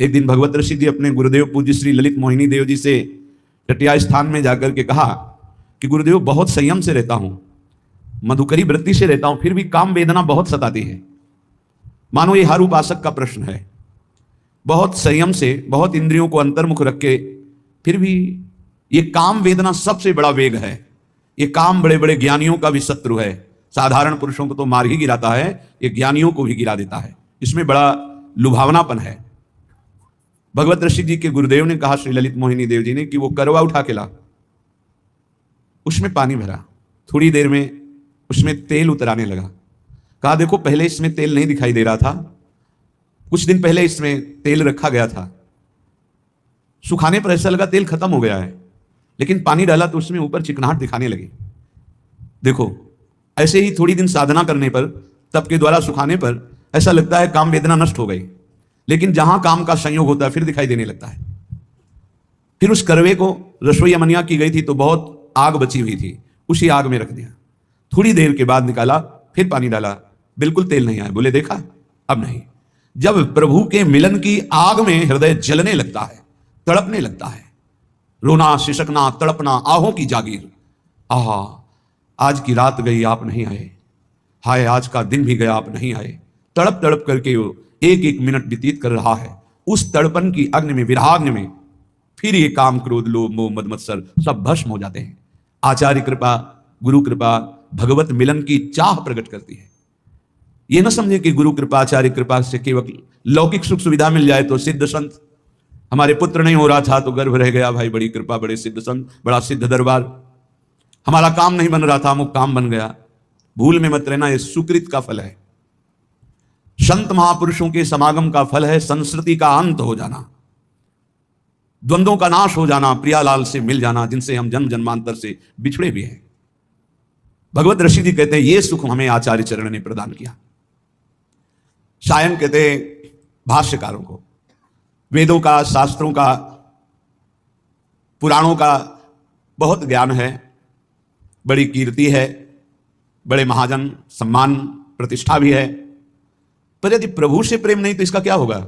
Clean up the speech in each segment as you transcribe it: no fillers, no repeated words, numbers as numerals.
एक दिन भगवत ऋषि जी अपने गुरुदेव पूज्य श्री ललित मोहिनी देव जी से टटिया स्थान में जाकर के कहा कि गुरुदेव बहुत संयम से रहता हूं, मधुकरी वृत्ति से रहता हूं, फिर भी काम वेदना बहुत सताती है। मानो ये हर उपासक का प्रश्न है, बहुत संयम से, बहुत इंद्रियों को अंतर्मुख रख के, फिर भी ये काम वेदना सबसे बड़ा वेग है। ये काम बड़े बड़े ज्ञानियों का भी शत्रु है। साधारण पुरुषों को तो मार ही गिराता है, ये ज्ञानियों को भी गिरा देता है। इसमें बड़ा लुभावनापन है। भगवत ऋषि जी के गुरुदेव ने कहा श्री ललित मोहिनी देव जी ने कि वो करवा उठा के ला, उसमें पानी भरा, थोड़ी देर में उसमें तेल उतराने लगा। कहा देखो पहले इसमें तेल नहीं दिखाई दे रहा था, कुछ दिन पहले इसमें तेल रखा गया था, सुखाने पर ऐसा लगा तेल खत्म हो गया है, लेकिन पानी डाला तो उसमें ऊपर चिकनाहट दिखाने लगी। देखो ऐसे ही थोड़ी दिन साधना करने पर, तप के द्वारा सुखाने पर ऐसा लगता है काम वेदना नष्ट हो गई, लेकिन जहां काम का संयोग होता है फिर दिखाई देने लगता है। फिर उस करवे को रसोई अमनिया की गई थी तो बहुत आग बची हुई थी, उसी आग में रख दिया। थोड़ी देर के बाद निकाला, फिर पानी डाला, बिल्कुल तेल नहीं आया। बोले देखा अब नहीं। जब प्रभु के मिलन की आग में हृदय जलने लगता है, तड़पने लगता है, रोना सिसकना तड़पना, आहों की जागीर, आहा आज की रात गई आप नहीं आए, हाय आज का दिन भी गया आप नहीं आए, तड़प तड़प करके वो एक एक मिनट व्यतीत कर रहा है। उस तड़पन की अग्नि में, विराग्नि में फिर ये काम क्रोध लोभ मोह मद मत्सर सब भस्म हो जाते हैं। आचार्य कृपा, गुरु कृपा भगवत मिलन की चाह प्रकट करती है। ये न समझे कि गुरु कृपा आचार्य कृपा से केवल लौकिक सुख सुविधा मिल जाए तो सिद्ध संत, हमारे पुत्र नहीं हो रहा था तो गर्भ रह गया, भाई बड़ी कृपा, बड़े सिद्ध संत, बड़ा सिद्ध दरबार, हमारा काम नहीं बन रहा था अमुक काम बन गया। भूल में मत रहना, यह सुकृत का फल है, संत महापुरुषों के समागम का फल है। संस्कृति का अंत हो जाना, द्वंद्वों का नाश हो जाना, प्रियालाल से मिल जाना जिनसे हम जन्म जन्मांतर से बिछड़े भी हैं। भगवत ऋषि जी कहते हैं ये सुख हमें आचार्य चरण ने प्रदान किया। सायन कहते हैं भाष्यकारों को वेदों का, शास्त्रों का, पुराणों का बहुत ज्ञान है, बड़ी कीर्ति है, बड़े महाजन सम्मान प्रतिष्ठा भी है, पर यदि प्रभु से प्रेम नहीं तो इसका क्या होगा?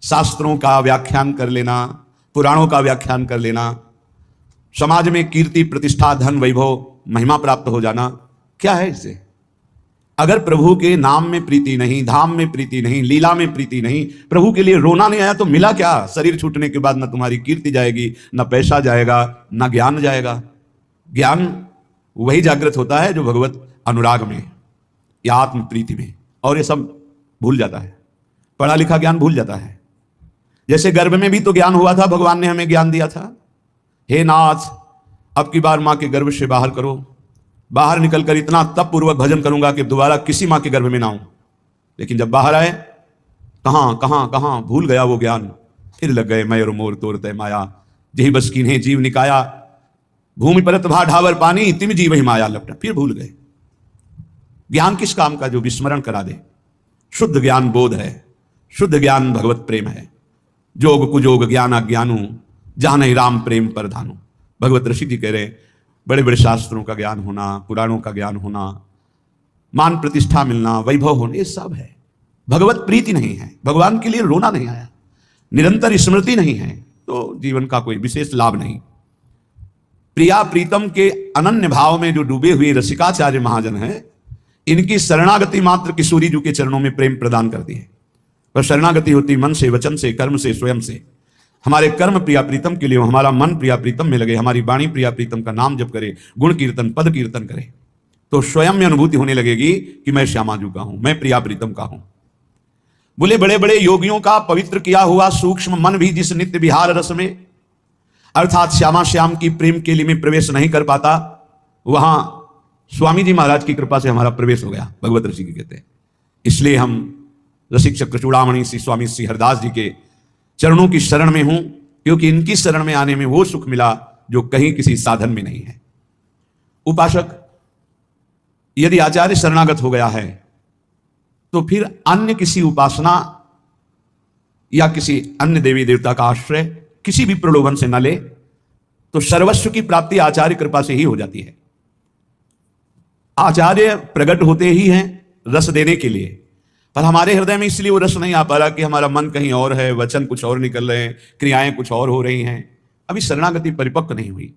शास्त्रों का व्याख्यान कर लेना, पुराणों का व्याख्यान कर लेना, समाज में कीर्ति प्रतिष्ठा धन वैभव महिमा प्राप्त हो जाना, क्या है इससे? अगर प्रभु के नाम में प्रीति नहीं, धाम में प्रीति नहीं, लीला में प्रीति नहीं, प्रभु के लिए रोना नहीं आया तो मिला क्या? शरीर छूटने के बाद न तुम्हारी कीर्ति जाएगी, न पैसा जाएगा, न ज्ञान जाएगा। ज्ञान वही जागृत होता है जो भगवत अनुराग में या आत्म प्रीति में, और ये सब भूल जाता है, पढ़ा लिखा ज्ञान भूल जाता है। जैसे गर्भ में भी तो ज्ञान हुआ था, भगवान ने हमें ज्ञान दिया था, हे नाथ अब की बार मां के गर्भ से बाहर करो, बाहर निकलकर इतना तप पूर्वक भजन करूंगा कि दोबारा किसी मां के गर्भ में ना आऊं। लेकिन जब बाहर आए कहां कहां कहां भूल गया वो ज्ञान। फिर लग गए मयूर मोर तोर तय माया, जही बस कीन्हे जीव निकाया, भूमि परत भा ढावर पानी, तिम जीव ही माया लपटा। फिर भूल गए। ज्ञान किस काम का? जो विस्मरण करा दे। शुद्ध ज्ञान बोध है, शुद्ध ज्ञान भगवत प्रेम है। जोग कुजोग ज्ञान अज्ञानू, जान ही राम प्रेम पर धानु। भगवत ऋषि जी कह रहे बड़े बड़े शास्त्रों का ज्ञान होना, पुराणों का ज्ञान होना, मान प्रतिष्ठा मिलना, वैभव होना, ये सब है, भगवत प्रीति नहीं है, भगवान के लिए रोना नहीं आया, निरंतर स्मृति नहीं है, तो जीवन का कोई विशेष लाभ नहीं। प्रिया प्रीतम के अनन्य भाव में जो डूबे हुए रसिकाचार्य महाजन हैं, इनकी शरणागति मात्र किशोरी जी के चरणों में प्रेम प्रदान करती है। पर शरणागति होती मन से, वचन से, कर्म से, स्वयं से। हमारे कर्म प्रिया प्रीतम के लिए, हमारा मन प्रिया प्रीतम में लगे, हमारी वाणी प्रिया प्रीतम का नाम जप करे, गुण कीर्तन पद कीर्तन करे, तो स्वयं में अनुभूति होने लगेगी कि मैं श्यामाजू का हूं, मैं प्रिया प्रीतम का हूं। बोले बड़े बड़े योगियों का पवित्र किया हुआ सूक्ष्म मन भी जिस नित्य विहार रस में, अर्थात श्यामा श्याम की प्रेम केली में प्रवेश नहीं कर पाता, वहां स्वामी जी महाराज की कृपा से हमारा प्रवेश हो गया, भगवत ऋषि की कहते हैं। इसलिए हम रसिक चक्र चूड़ामणि श्री स्वामी श्री हरदास जी के चरणों की शरण में हूं, क्योंकि इनकी शरण में आने में वो सुख मिला जो कहीं किसी साधन में नहीं है। उपासक यदि आचार्य शरणागत हो गया है तो फिर अन्य किसी उपासना या किसी अन्य देवी देवता का आश्रय किसी भी प्रलोभन से न ले, तो सर्वस्व की प्राप्ति आचार्य कृपा से ही हो जाती है। आचार्य प्रकट होते ही हैं रस देने के लिए, पर हमारे हृदय में इसलिए वो रस नहीं आ पा रहा कि हमारा मन कहीं और है, वचन कुछ और निकल रहे हैं, क्रियाएं कुछ और हो रही हैं, अभी शरणागति परिपक्व नहीं हुई।